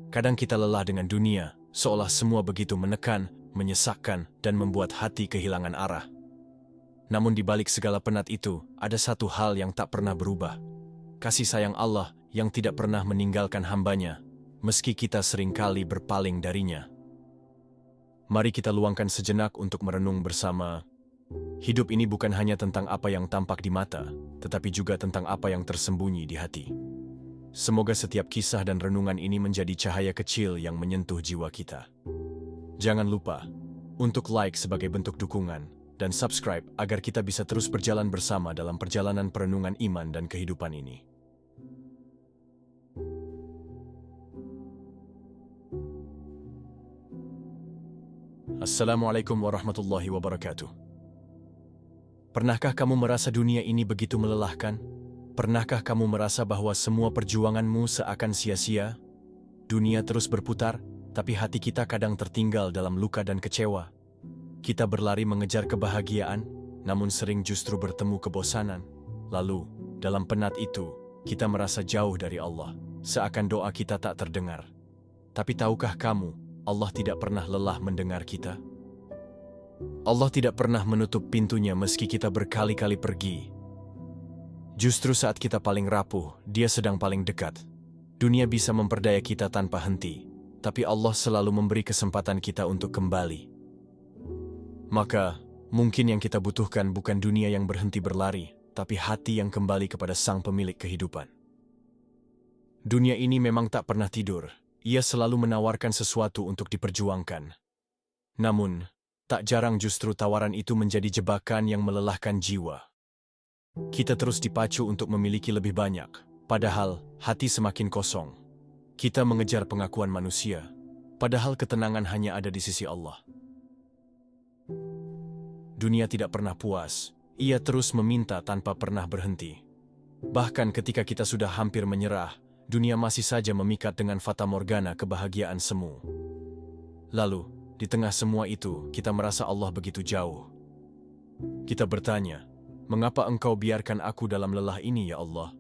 Kadang kita lelah dengan dunia, seolah semua begitu menekan, menyesakkan, dan membuat hati kehilangan arah. Namun di balik segala penat itu, ada satu hal yang tak pernah berubah. Kasih sayang Allah yang tidak pernah meninggalkan hamba-Nya, meski kita seringkali berpaling darinya. Mari kita luangkan sejenak untuk merenung bersama. Hidup ini bukan hanya tentang apa yang tampak di mata, tetapi juga tentang apa yang tersembunyi di hati. Semoga setiap kisah dan renungan ini menjadi cahaya kecil yang menyentuh jiwa kita. Jangan lupa untuk like sebagai bentuk dukungan dan subscribe agar kita bisa terus berjalan bersama dalam perjalanan perenungan iman dan kehidupan ini. Assalamualaikum warahmatullahi wabarakatuh. Pernahkah kamu merasa dunia ini begitu melelahkan? Pernahkah kamu merasa bahwa semua perjuanganmu seakan sia-sia? Dunia terus berputar, tapi hati kita kadang tertinggal dalam luka dan kecewa. Kita berlari mengejar kebahagiaan, namun sering justru bertemu kebosanan. Lalu, dalam penat itu, kita merasa jauh dari Allah, seakan doa kita tak terdengar. Tapi tahukah kamu, Allah tidak pernah lelah mendengar kita? Allah tidak pernah menutup pintunya meski kita berkali-kali pergi. Justru saat kita paling rapuh, Dia sedang paling dekat. Dunia bisa memperdaya kita tanpa henti, tapi Allah selalu memberi kesempatan kita untuk kembali. Maka, mungkin yang kita butuhkan bukan dunia yang berhenti berlari, tapi hati yang kembali kepada Sang Pemilik kehidupan. Dunia ini memang tak pernah tidur. Ia selalu menawarkan sesuatu untuk diperjuangkan. Namun, tak jarang justru tawaran itu menjadi jebakan yang melelahkan jiwa. Kita terus dipacu untuk memiliki lebih banyak, padahal hati semakin kosong. Kita mengejar pengakuan manusia, padahal ketenangan hanya ada di sisi Allah. Dunia tidak pernah puas, ia terus meminta tanpa pernah berhenti. Bahkan ketika kita sudah hampir menyerah, dunia masih saja memikat dengan fatamorgana kebahagiaan semu. Lalu, di tengah semua itu, kita merasa Allah begitu jauh. Kita bertanya, mengapa Engkau biarkan aku dalam lelah ini ya Allah?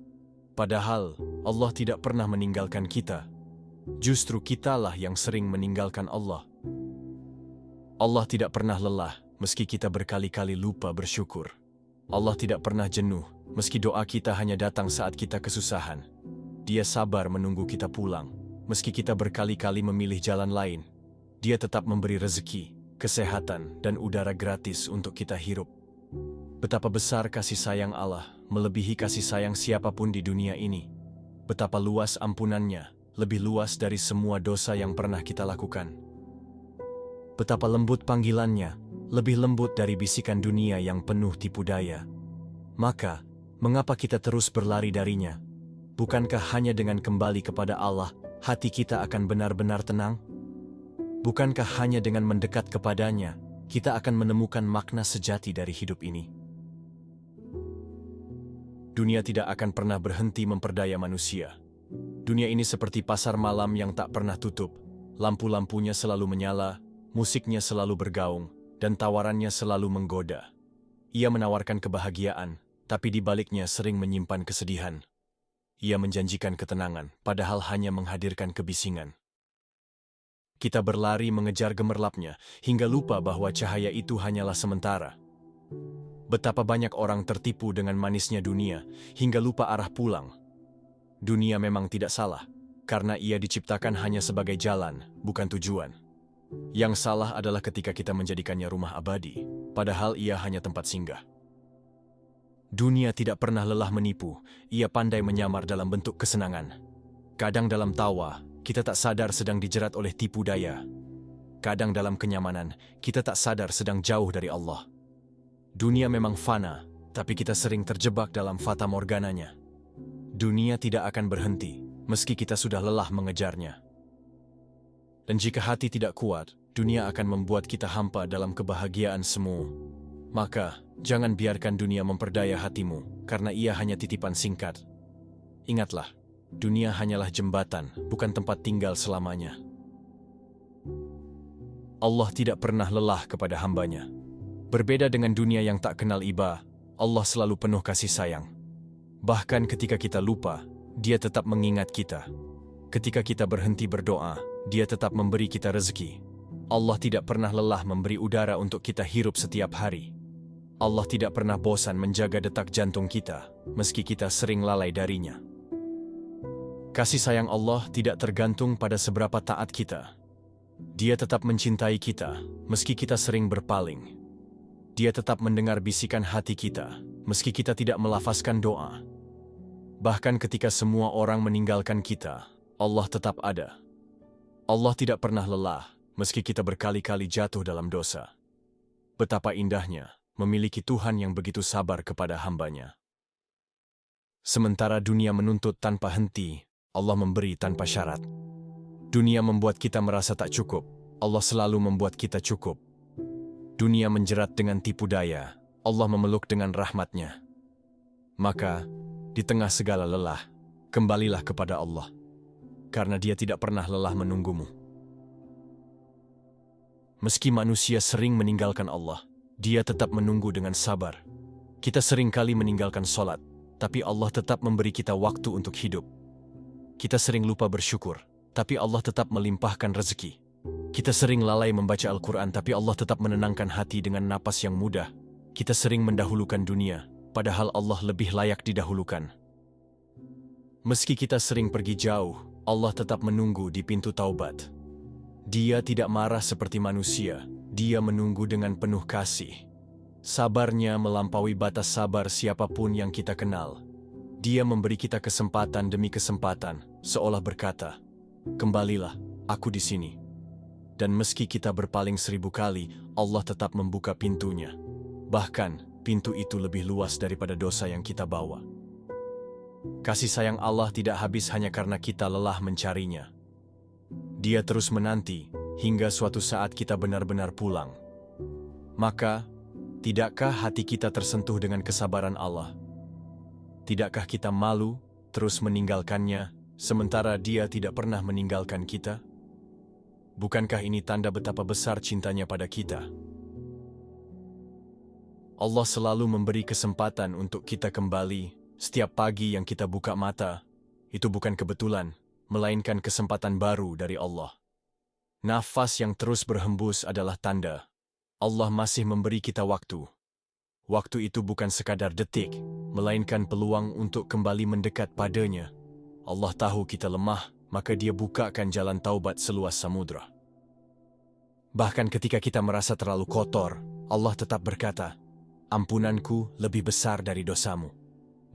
Padahal, Allah tidak pernah meninggalkan kita. Justru kitalah yang sering meninggalkan Allah. Allah tidak pernah lelah, meski kita berkali-kali lupa bersyukur. Allah tidak pernah jenuh, meski doa kita hanya datang saat kita kesusahan. Dia sabar menunggu kita pulang, meski kita berkali-kali memilih jalan lain. Dia tetap memberi rezeki, kesehatan, dan udara gratis untuk kita hirup. Betapa besar kasih sayang Allah, melebihi kasih sayang siapapun di dunia ini. Betapa luas ampunannya, lebih luas dari semua dosa yang pernah kita lakukan. Betapa lembut panggilannya, lebih lembut dari bisikan dunia yang penuh tipu daya. Maka, mengapa kita terus berlari darinya? Bukankah hanya dengan kembali kepada Allah, hati kita akan benar-benar tenang? Bukankah hanya dengan mendekat kepadanya, kita akan menemukan makna sejati dari hidup ini? Dunia tidak akan pernah berhenti memperdaya manusia. Dunia ini seperti pasar malam yang tak pernah tutup. Lampu-lampunya selalu menyala, musiknya selalu bergaung, dan tawarannya selalu menggoda. Ia menawarkan kebahagiaan, tapi di baliknya sering menyimpan kesedihan. Ia menjanjikan ketenangan, padahal hanya menghadirkan kebisingan. Kita berlari mengejar gemerlapnya, hingga lupa bahwa cahaya itu hanyalah sementara. Betapa banyak orang tertipu dengan manisnya dunia, hingga lupa arah pulang. Dunia memang tidak salah, karena ia diciptakan hanya sebagai jalan, bukan tujuan. Yang salah adalah ketika kita menjadikannya rumah abadi, padahal ia hanya tempat singgah. Dunia tidak pernah lelah menipu, ia pandai menyamar dalam bentuk kesenangan. Kadang dalam tawa, kita tak sadar sedang dijerat oleh tipu daya. Kadang dalam kenyamanan, kita tak sadar sedang jauh dari Allah. Dunia memang fana, tapi kita sering terjebak dalam fatamorgananya. Dunia tidak akan berhenti, meski kita sudah lelah mengejarnya. Dan jika hati tidak kuat, dunia akan membuat kita hampa dalam kebahagiaan semu. Maka, jangan biarkan dunia memperdaya hatimu, karena ia hanya titipan singkat. Ingatlah, dunia hanyalah jembatan, bukan tempat tinggal selamanya. Allah tidak pernah lelah kepada hamba-Nya. Berbeda dengan dunia yang tak kenal iba, Allah selalu penuh kasih sayang. Bahkan ketika kita lupa, Dia tetap mengingat kita. Ketika kita berhenti berdoa, Dia tetap memberi kita rezeki. Allah tidak pernah lelah memberi udara untuk kita hirup setiap hari. Allah tidak pernah bosan menjaga detak jantung kita, meski kita sering lalai darinya. Kasih sayang Allah tidak tergantung pada seberapa taat kita. Dia tetap mencintai kita, meski kita sering berpaling. Dia tetap mendengar bisikan hati kita, meski kita tidak melafazkan doa. Bahkan ketika semua orang meninggalkan kita, Allah tetap ada. Allah tidak pernah lelah, meski kita berkali-kali jatuh dalam dosa. Betapa indahnya memiliki Tuhan yang begitu sabar kepada hamba-Nya. Sementara dunia menuntut tanpa henti, Allah memberi tanpa syarat. Dunia membuat kita merasa tak cukup, Allah selalu membuat kita cukup. Dunia menjerat dengan tipu daya, Allah memeluk dengan rahmat-Nya. Maka, di tengah segala lelah, kembalilah kepada Allah, karena Dia tidak pernah lelah menunggumu. Meski manusia sering meninggalkan Allah, Dia tetap menunggu dengan sabar. Kita sering kali meninggalkan sholat, tapi Allah tetap memberi kita waktu untuk hidup. Kita sering lupa bersyukur, tapi Allah tetap melimpahkan rezeki. Kita sering lalai membaca Al-Quran, tapi Allah tetap menenangkan hati dengan napas yang mudah. Kita sering mendahulukan dunia, padahal Allah lebih layak didahulukan. Meski kita sering pergi jauh, Allah tetap menunggu di pintu taubat. Dia tidak marah seperti manusia, Dia menunggu dengan penuh kasih. Sabarnya melampaui batas sabar siapapun yang kita kenal. Dia memberi kita kesempatan demi kesempatan, seolah berkata, "Kembalilah, aku di sini." Dan meski kita berpaling 1000 kali, Allah tetap membuka pintunya. Bahkan, pintu itu lebih luas daripada dosa yang kita bawa. Kasih sayang Allah tidak habis hanya karena kita lelah mencarinya. Dia terus menanti, hingga suatu saat kita benar-benar pulang. Maka, tidakkah hati kita tersentuh dengan kesabaran Allah? Tidakkah kita malu, terus meninggalkannya, sementara Dia tidak pernah meninggalkan kita? Bukankah ini tanda betapa besar cintanya pada kita? Allah selalu memberi kesempatan untuk kita kembali. Setiap pagi yang kita buka mata, itu bukan kebetulan, melainkan kesempatan baru dari Allah. Nafas yang terus berhembus adalah tanda Allah masih memberi kita waktu. Waktu itu bukan sekadar detik, melainkan peluang untuk kembali mendekat padanya. Allah tahu kita lemah, maka Dia bukakan jalan taubat seluas samudra. Bahkan ketika kita merasa terlalu kotor, Allah tetap berkata, "Ampunanku lebih besar dari dosamu."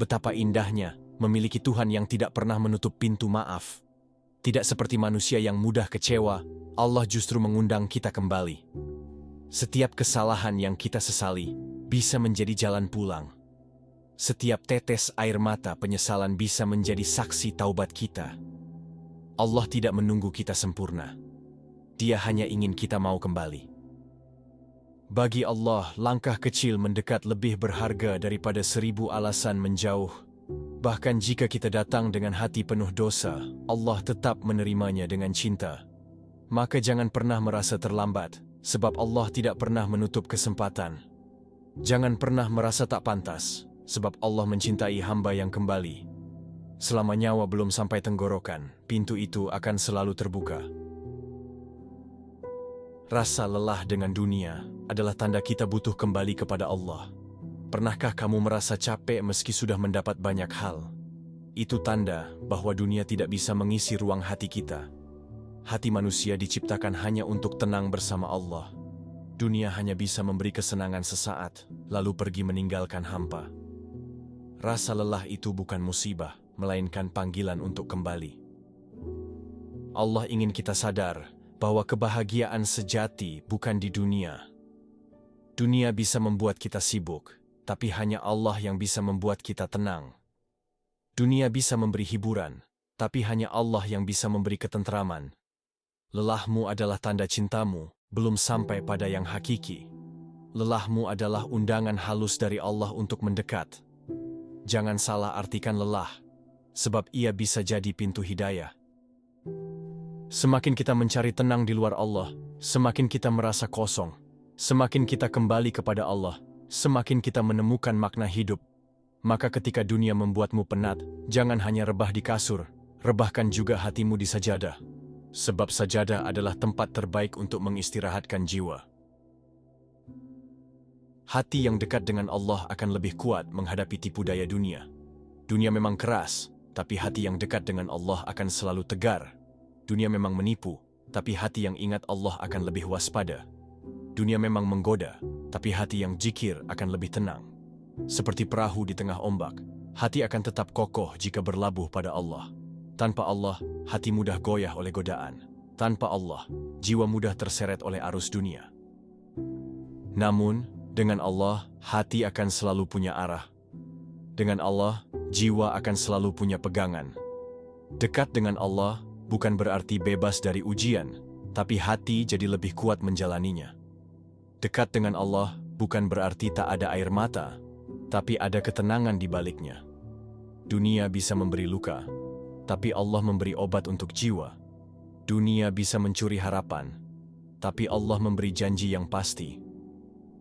Betapa indahnya memiliki Tuhan yang tidak pernah menutup pintu maaf. Tidak seperti manusia yang mudah kecewa, Allah justru mengundang kita kembali. Setiap kesalahan yang kita sesali bisa menjadi jalan pulang. Setiap tetes air mata penyesalan bisa menjadi saksi taubat kita. Allah tidak menunggu kita sempurna. Dia hanya ingin kita mau kembali. Bagi Allah, langkah kecil mendekat lebih berharga daripada 1000 alasan menjauh. Bahkan jika kita datang dengan hati penuh dosa, Allah tetap menerimanya dengan cinta. Maka jangan pernah merasa terlambat, sebab Allah tidak pernah menutup kesempatan. Jangan pernah merasa tak pantas, sebab Allah mencintai hamba yang kembali. Selama nyawa belum sampai tenggorokan, pintu itu akan selalu terbuka. Rasa lelah dengan dunia adalah tanda kita butuh kembali kepada Allah. Pernahkah kamu merasa capek meski sudah mendapat banyak hal? Itu tanda bahwa dunia tidak bisa mengisi ruang hati kita. Hati manusia diciptakan hanya untuk tenang bersama Allah. Dunia hanya bisa memberi kesenangan sesaat, lalu pergi meninggalkan hampa. Rasa lelah itu bukan musibah, melainkan panggilan untuk kembali. Allah ingin kita sadar bahwa kebahagiaan sejati bukan di dunia. Dunia bisa membuat kita sibuk, tapi hanya Allah yang bisa membuat kita tenang. Dunia bisa memberi hiburan, tapi hanya Allah yang bisa memberi ketentraman. Lelahmu adalah tanda cintamu, belum sampai pada yang hakiki. Lelahmu adalah undangan halus dari Allah untuk mendekat. Jangan salah artikan lelah, sebab ia bisa jadi pintu hidayah. Semakin kita mencari tenang di luar Allah, semakin kita merasa kosong. Semakin kita kembali kepada Allah, semakin kita menemukan makna hidup. Maka ketika dunia membuatmu penat, jangan hanya rebah di kasur, Rebahkan juga hatimu di sajadah, sebab sajadah adalah tempat terbaik untuk mengistirahatkan jiwa. Hati yang dekat dengan Allah akan lebih kuat menghadapi tipu daya dunia. Dunia memang keras, tapi hati yang dekat dengan Allah akan selalu tegar. Dunia memang menipu, tapi hati yang ingat Allah akan lebih waspada. Dunia memang menggoda, tapi hati yang zikir akan lebih tenang. Seperti perahu di tengah ombak, hati akan tetap kokoh jika berlabuh pada Allah. Tanpa Allah, hati mudah goyah oleh godaan. Tanpa Allah, jiwa mudah terseret oleh arus dunia. Namun, dengan Allah, hati akan selalu punya arah. Dengan Allah, jiwa akan selalu punya pegangan. Dekat dengan Allah bukan berarti bebas dari ujian, tapi hati jadi lebih kuat menjalaninya. Dekat dengan Allah bukan berarti tak ada air mata, tapi ada ketenangan di baliknya. Dunia bisa memberi luka, tapi Allah memberi obat untuk jiwa. Dunia bisa mencuri harapan, tapi Allah memberi janji yang pasti.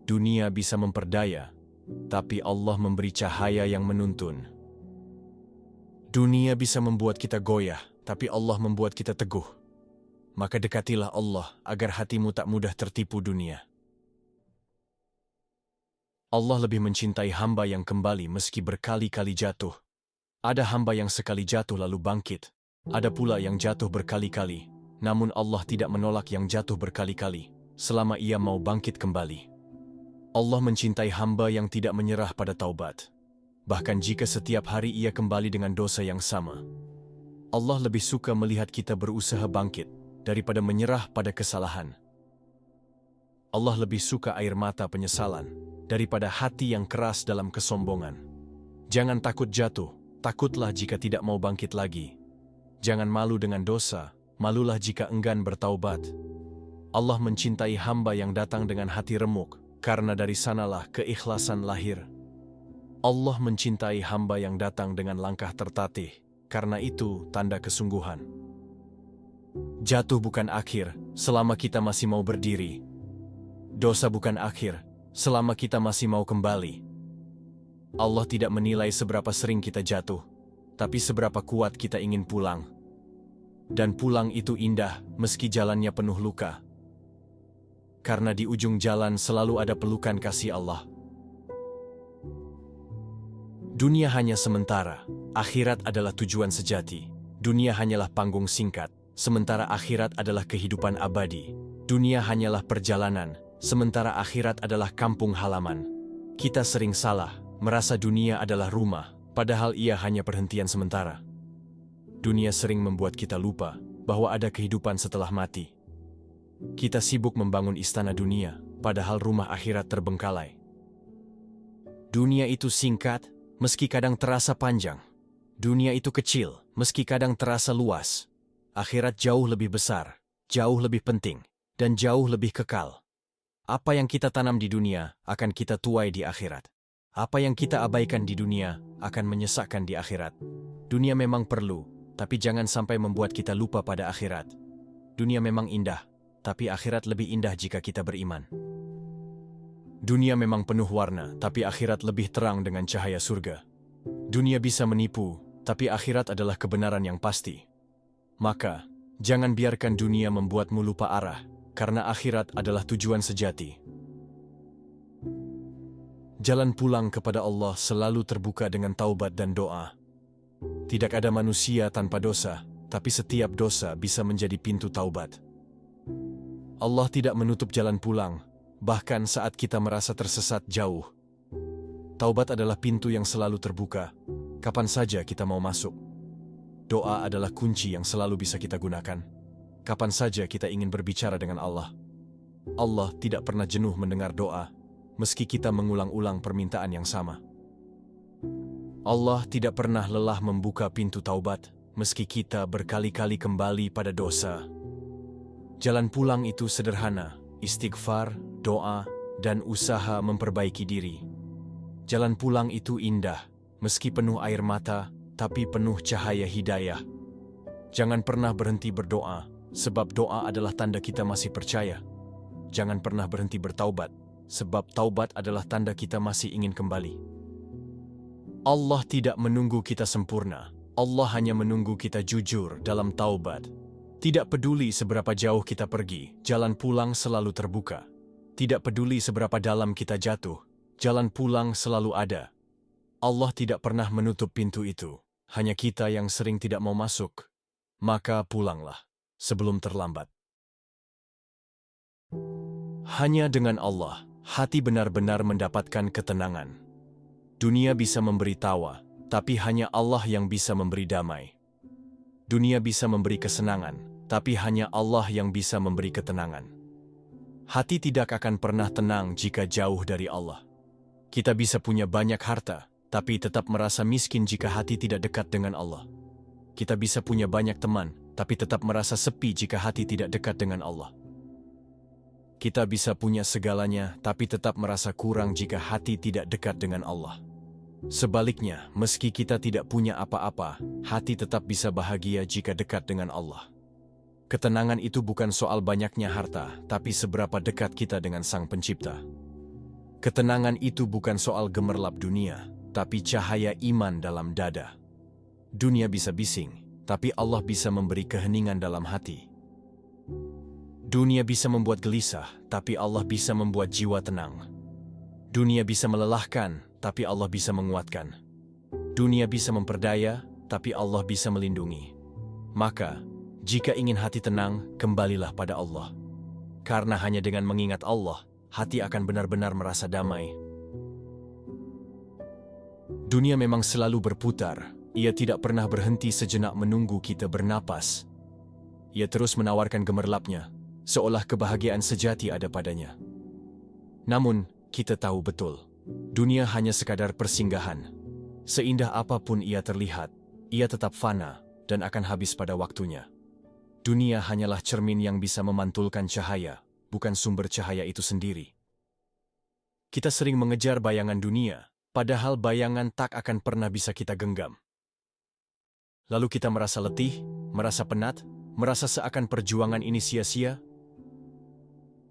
Dunia bisa memperdaya, tapi Allah memberi cahaya yang menuntun. Dunia bisa membuat kita goyah, tapi Allah membuat kita teguh. Maka dekatilah Allah agar hatimu tak mudah tertipu dunia. Allah lebih mencintai hamba yang kembali meski berkali-kali jatuh. Ada hamba yang sekali jatuh lalu bangkit. Ada pula yang jatuh berkali-kali. Namun Allah tidak menolak yang jatuh berkali-kali, selama ia mau bangkit kembali. Allah mencintai hamba yang tidak menyerah pada taubat. Bahkan jika setiap hari ia kembali dengan dosa yang sama. Allah lebih suka melihat kita berusaha bangkit daripada menyerah pada kesalahan. Allah lebih suka air mata penyesalan daripada hati yang keras dalam kesombongan. Jangan takut jatuh, takutlah jika tidak mau bangkit lagi. Jangan malu dengan dosa, malulah jika enggan bertaubat. Allah mencintai hamba yang datang dengan hati remuk, karena dari sanalah keikhlasan lahir. Allah mencintai hamba yang datang dengan langkah tertatih, karena itu tanda kesungguhan. Jatuh bukan akhir, selama kita masih mau berdiri. Dosa bukan akhir, selama kita masih mau kembali. Allah tidak menilai seberapa sering kita jatuh, tapi seberapa kuat kita ingin pulang. Dan pulang itu indah, meski jalannya penuh luka. Karena di ujung jalan selalu ada pelukan kasih Allah. Dunia hanya sementara, akhirat adalah tujuan sejati. Dunia hanyalah panggung singkat, sementara akhirat adalah kehidupan abadi. Dunia hanyalah perjalanan, sementara akhirat adalah kampung halaman. Kita sering salah, merasa dunia adalah rumah, padahal ia hanya perhentian sementara. Dunia sering membuat kita lupa bahwa ada kehidupan setelah mati. Kita sibuk membangun istana dunia, padahal rumah akhirat terbengkalai. Dunia itu singkat, meski kadang terasa panjang. Dunia itu kecil, meski kadang terasa luas. Akhirat jauh lebih besar, jauh lebih penting, dan jauh lebih kekal. Apa yang kita tanam di dunia akan kita tuai di akhirat. Apa yang kita abaikan di dunia akan menyesakkan di akhirat. Dunia memang perlu, tapi jangan sampai membuat kita lupa pada akhirat. Dunia memang indah, tapi akhirat lebih indah jika kita beriman. Dunia memang penuh warna, tapi akhirat lebih terang dengan cahaya surga. Dunia bisa menipu, tapi akhirat adalah kebenaran yang pasti. Maka, jangan biarkan dunia membuatmu lupa arah, karena akhirat adalah tujuan sejati. Jalan pulang kepada Allah selalu terbuka dengan taubat dan doa. Tidak ada manusia tanpa dosa, tapi setiap dosa bisa menjadi pintu taubat. Allah tidak menutup jalan pulang, bahkan saat kita merasa tersesat jauh. Taubat adalah pintu yang selalu terbuka, kapan saja kita mau masuk. Doa adalah kunci yang selalu bisa kita gunakan, kapan saja kita ingin berbicara dengan Allah. Allah tidak pernah jenuh mendengar doa, meski kita mengulang-ulang permintaan yang sama. Allah tidak pernah lelah membuka pintu taubat, meski kita berkali-kali kembali pada dosa. Jalan pulang itu sederhana, istighfar, doa, dan usaha memperbaiki diri. Jalan pulang itu indah, meski penuh air mata, tapi penuh cahaya hidayah. Jangan pernah berhenti berdoa, sebab doa adalah tanda kita masih percaya. Jangan pernah berhenti bertaubat, sebab taubat adalah tanda kita masih ingin kembali. Allah tidak menunggu kita sempurna, Allah hanya menunggu kita jujur dalam taubat. Tidak peduli seberapa jauh kita pergi, jalan pulang selalu terbuka. Tidak peduli seberapa dalam kita jatuh, jalan pulang selalu ada. Allah tidak pernah menutup pintu itu, hanya kita yang sering tidak mau masuk. Maka pulanglah, sebelum terlambat. Hanya dengan Allah, hati benar-benar mendapatkan ketenangan. Dunia bisa memberi tawa, tapi hanya Allah yang bisa memberi damai. Dunia bisa memberi kesenangan, tapi hanya Allah yang bisa memberi ketenangan. Hati tidak akan pernah tenang jika jauh dari Allah. Kita bisa punya banyak harta, tapi tetap merasa miskin jika hati tidak dekat dengan Allah. Kita bisa punya banyak teman, tapi tetap merasa sepi jika hati tidak dekat dengan Allah. Kita bisa punya segalanya, tapi tetap merasa kurang jika hati tidak dekat dengan Allah. Sebaliknya, meski kita tidak punya apa-apa, hati tetap bisa bahagia jika dekat dengan Allah. Ketenangan itu bukan soal banyaknya harta, tapi seberapa dekat kita dengan Sang Pencipta. Ketenangan itu bukan soal gemerlap dunia, tapi cahaya iman dalam dada. Dunia bisa bising, tapi Allah bisa memberi keheningan dalam hati. Dunia bisa membuat gelisah, tapi Allah bisa membuat jiwa tenang. Dunia bisa melelahkan, tapi Allah bisa menguatkan. Dunia bisa memperdaya, tapi Allah bisa melindungi. Maka, jika ingin hati tenang, kembalilah pada Allah. Karena hanya dengan mengingat Allah, hati akan benar-benar merasa damai. Dunia memang selalu berputar. Ia tidak pernah berhenti sejenak menunggu kita bernapas. Ia terus menawarkan gemerlapnya, seolah kebahagiaan sejati ada padanya. Namun, kita tahu betul, dunia hanya sekadar persinggahan. Seindah apapun ia terlihat, ia tetap fana dan akan habis pada waktunya. Dunia hanyalah cermin yang bisa memantulkan cahaya, bukan sumber cahaya itu sendiri. Kita sering mengejar bayangan dunia, padahal bayangan tak akan pernah bisa kita genggam. Lalu kita merasa letih, merasa penat, merasa seakan perjuangan ini sia-sia.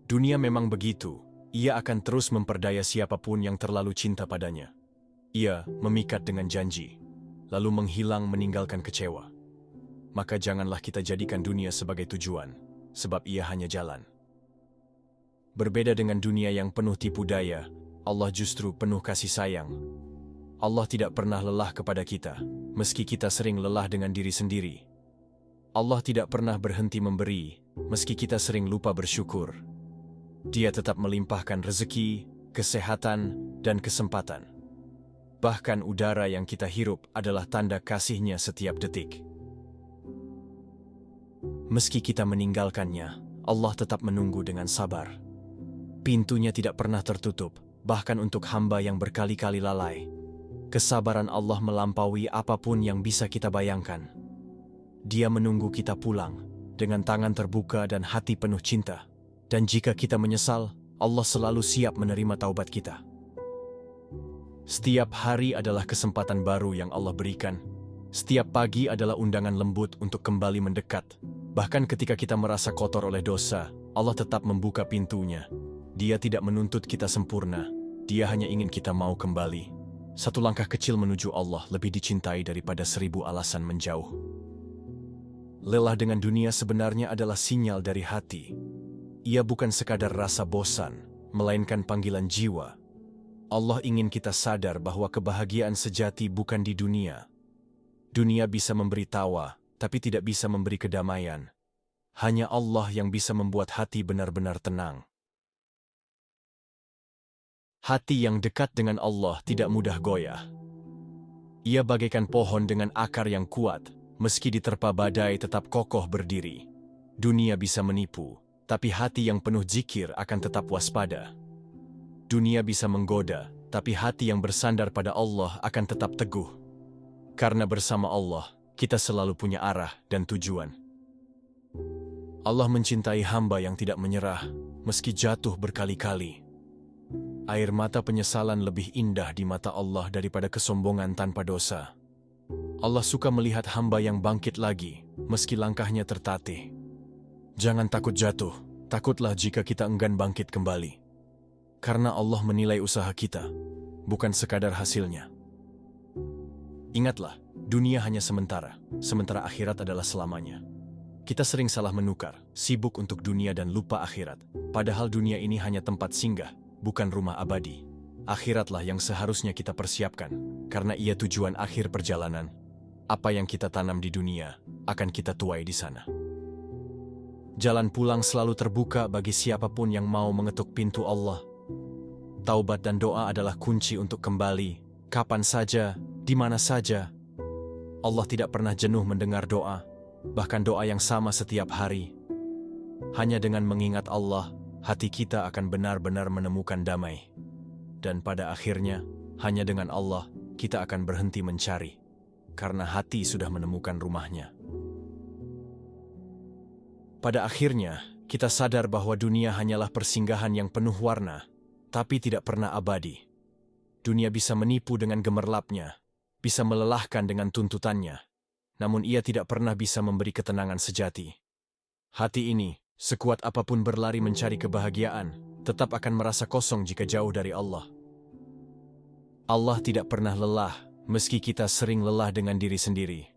Dunia memang begitu. Ia akan terus memperdaya siapapun yang terlalu cinta padanya. Ia memikat dengan janji, lalu menghilang meninggalkan kecewa. Maka janganlah kita jadikan dunia sebagai tujuan, sebab ia hanya jalan. Berbeda dengan dunia yang penuh tipu daya, Allah justru penuh kasih sayang. Allah tidak pernah lelah kepada kita, meski kita sering lelah dengan diri sendiri. Allah tidak pernah berhenti memberi, meski kita sering lupa bersyukur. Dia tetap melimpahkan rezeki, kesehatan, dan kesempatan. Bahkan udara yang kita hirup adalah tanda kasih-Nya setiap detik. Meski kita meninggalkannya, Allah tetap menunggu dengan sabar. Pintunya tidak pernah tertutup, bahkan untuk hamba yang berkali-kali lalai. Kesabaran Allah melampaui apapun yang bisa kita bayangkan. Dia menunggu kita pulang, dengan tangan terbuka dan hati penuh cinta. Dan jika kita menyesal, Allah selalu siap menerima taubat kita. Setiap hari adalah kesempatan baru yang Allah berikan. Setiap pagi adalah undangan lembut untuk kembali mendekat. Bahkan ketika kita merasa kotor oleh dosa, Allah tetap membuka pintunya. Dia tidak menuntut kita sempurna. Dia hanya ingin kita mau kembali. Satu langkah kecil menuju Allah lebih dicintai daripada 1000 alasan menjauh. Lelah dengan dunia sebenarnya adalah sinyal dari hati. Ia bukan sekadar rasa bosan, melainkan panggilan jiwa. Allah ingin kita sadar bahwa kebahagiaan sejati bukan di dunia. Dunia bisa memberi tawa, tapi tidak bisa memberi kedamaian. Hanya Allah yang bisa membuat hati benar-benar tenang. Hati yang dekat dengan Allah tidak mudah goyah. Ia bagaikan pohon dengan akar yang kuat, meski diterpa badai tetap kokoh berdiri. Dunia bisa menipu, tapi hati yang penuh zikir akan tetap waspada. Dunia bisa menggoda, tapi hati yang bersandar pada Allah akan tetap teguh. Karena bersama Allah, kita selalu punya arah dan tujuan. Allah mencintai hamba yang tidak menyerah, meski jatuh berkali-kali. Air mata penyesalan lebih indah di mata Allah daripada kesombongan tanpa dosa. Allah suka melihat hamba yang bangkit lagi, meski langkahnya tertatih. Jangan takut jatuh, takutlah jika kita enggan bangkit kembali. Karena Allah menilai usaha kita, bukan sekadar hasilnya. Ingatlah, Dunia hanya sementara, sementara akhirat adalah selamanya. Kita sering salah menukar, sibuk untuk dunia dan lupa akhirat. Padahal dunia ini hanya tempat singgah, bukan rumah abadi. Akhiratlah yang seharusnya kita persiapkan, karena ia tujuan akhir perjalanan. Apa yang kita tanam di dunia, akan kita tuai di sana. Jalan pulang selalu terbuka bagi siapapun yang mau mengetuk pintu Allah. Taubat dan doa adalah kunci untuk kembali, kapan saja, di mana saja. Allah tidak pernah jenuh mendengar doa, bahkan doa yang sama setiap hari. Hanya dengan mengingat Allah, hati kita akan benar-benar menemukan damai. Dan pada akhirnya, hanya dengan Allah, kita akan berhenti mencari, karena hati sudah menemukan rumahnya. Pada akhirnya, kita sadar bahwa dunia hanyalah persinggahan yang penuh warna, tapi tidak pernah abadi. Dunia bisa menipu dengan gemerlapnya, bisa melelahkan dengan tuntutannya, namun ia tidak pernah bisa memberi ketenangan sejati. Hati ini, sekuat apapun berlari mencari kebahagiaan, tetap akan merasa kosong jika jauh dari Allah. Allah tidak pernah lelah, meski kita sering lelah dengan diri sendiri.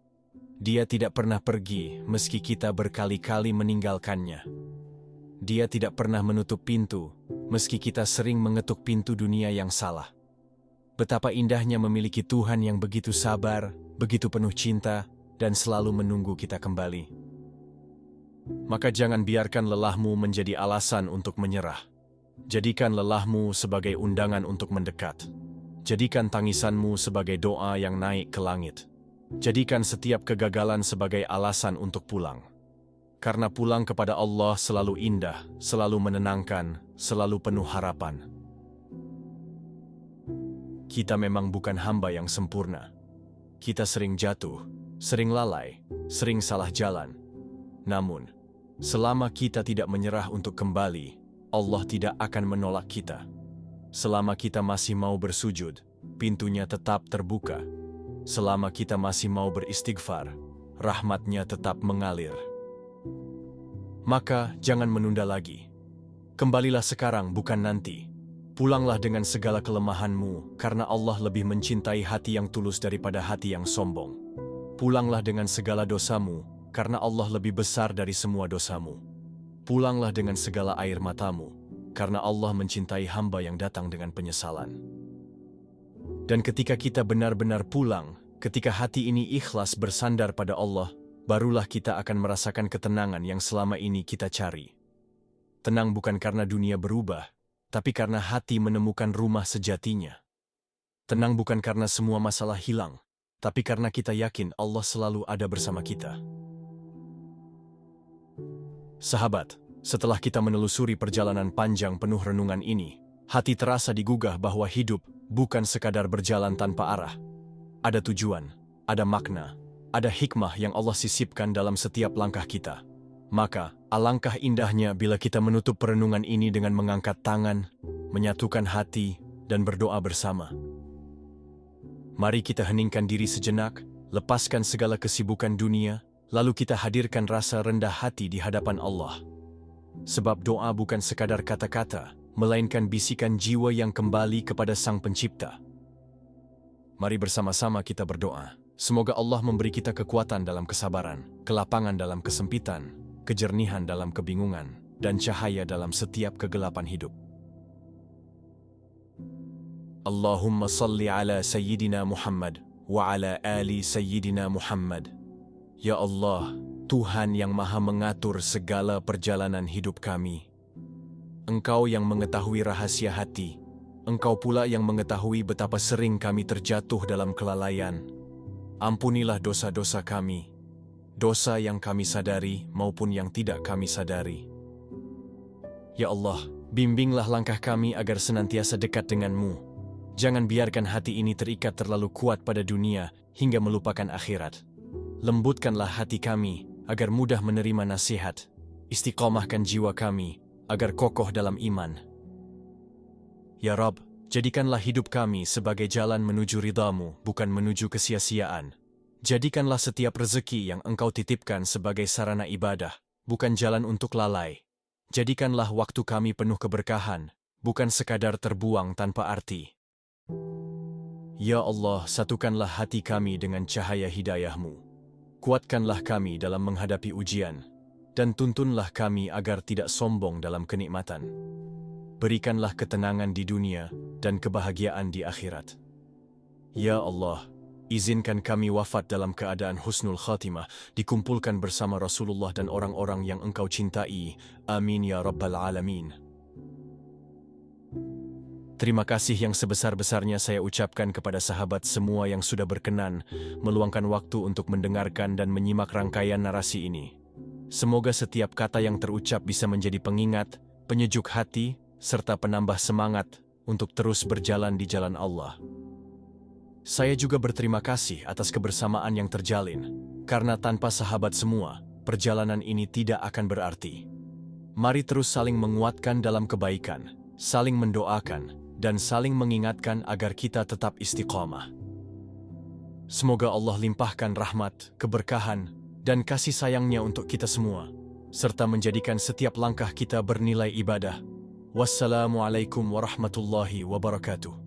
Dia tidak pernah pergi, meski kita berkali-kali meninggalkannya. Dia tidak pernah menutup pintu, meski kita sering mengetuk pintu dunia yang salah. Betapa indahnya memiliki Tuhan yang begitu sabar, begitu penuh cinta, dan selalu menunggu kita kembali. Maka jangan biarkan lelahmu menjadi alasan untuk menyerah. Jadikan lelahmu sebagai undangan untuk mendekat. Jadikan tangisanmu sebagai doa yang naik ke langit. Jadikan setiap kegagalan sebagai alasan untuk pulang. Karena pulang kepada Allah selalu indah, selalu menenangkan, selalu penuh harapan. Kita memang bukan hamba yang sempurna. Kita sering jatuh, sering lalai, sering salah jalan. Namun, selama kita tidak menyerah untuk kembali, Allah tidak akan menolak kita. Selama kita masih mau bersujud, pintunya tetap terbuka. Selama kita masih mau beristighfar, rahmatnya tetap mengalir. Maka jangan menunda lagi. Kembalilah sekarang, bukan nanti. Pulanglah dengan segala kelemahanmu, karena Allah lebih mencintai hati yang tulus daripada hati yang sombong. Pulanglah dengan segala dosamu, karena Allah lebih besar dari semua dosamu. Pulanglah dengan segala air matamu, karena Allah mencintai hamba yang datang dengan penyesalan. Dan ketika kita benar-benar pulang, ketika hati ini ikhlas bersandar pada Allah, barulah kita akan merasakan ketenangan yang selama ini kita cari. Tenang bukan karena dunia berubah, tapi karena hati menemukan rumah sejatinya. Tenang bukan karena semua masalah hilang, tapi karena kita yakin Allah selalu ada bersama kita. Sahabat, setelah kita menelusuri perjalanan panjang penuh renungan ini, hati terasa digugah bahwa hidup bukan sekadar berjalan tanpa arah. Ada tujuan, ada makna, ada hikmah yang Allah sisipkan dalam setiap langkah kita. Maka, alangkah indahnya bila kita menutup perenungan ini dengan mengangkat tangan, menyatukan hati, dan berdoa bersama. Mari kita heningkan diri sejenak, lepaskan segala kesibukan dunia, lalu kita hadirkan rasa rendah hati di hadapan Allah. Sebab doa bukan sekadar kata-kata, melainkan bisikan jiwa yang kembali kepada Sang Pencipta. Mari bersama-sama kita berdoa. Semoga Allah memberi kita kekuatan dalam kesabaran, kelapangan dalam kesempitan, kejernihan dalam kebingungan, dan cahaya dalam setiap kegelapan hidup. Allahumma salli ala Sayyidina Muhammad wa ala ali Sayyidina Muhammad. Ya Allah, Tuhan yang maha mengatur segala perjalanan hidup kami. Engkau yang mengetahui rahasia hati. Engkau pula yang mengetahui betapa sering kami terjatuh dalam kelalaian. Ampunilah dosa-dosa kami, dosa yang kami sadari maupun yang tidak kami sadari. Ya Allah, bimbinglah langkah kami agar senantiasa dekat denganmu. Jangan biarkan hati ini terikat terlalu kuat pada dunia hingga melupakan akhirat. Lembutkanlah hati kami agar mudah menerima nasihat. Istiqomahkan jiwa kami agar kokoh dalam iman. Ya Rabb, jadikanlah hidup kami sebagai jalan menuju ridha-Mu, bukan menuju kesia-siaan. Jadikanlah setiap rezeki yang Engkau titipkan sebagai sarana ibadah, bukan jalan untuk lalai. Jadikanlah waktu kami penuh keberkahan, bukan sekadar terbuang tanpa arti. Ya Allah, satukanlah hati kami dengan cahaya hidayah-Mu. Kuatkanlah kami dalam menghadapi ujian, dan tuntunlah kami agar tidak sombong dalam kenikmatan. Berikanlah ketenangan di dunia dan kebahagiaan di akhirat. Ya Allah, izinkan kami wafat dalam keadaan husnul khatimah, dikumpulkan bersama Rasulullah dan orang-orang yang Engkau cintai. Amin ya Rabbal Alamin. Terima kasih yang sebesar-besarnya saya ucapkan kepada sahabat semua yang sudah berkenan meluangkan waktu untuk mendengarkan dan menyimak rangkaian narasi ini. Semoga setiap kata yang terucap bisa menjadi pengingat, penyejuk hati, serta penambah semangat untuk terus berjalan di jalan Allah. Saya juga berterima kasih atas kebersamaan yang terjalin, karena tanpa sahabat semua, perjalanan ini tidak akan berarti. Mari terus saling menguatkan dalam kebaikan, saling mendoakan, dan saling mengingatkan agar kita tetap istiqamah. Semoga Allah limpahkan rahmat, keberkahan, dan kasih sayangnya untuk kita semua, serta menjadikan setiap langkah kita bernilai ibadah. Wassalamualaikum warahmatullahi wabarakatuh.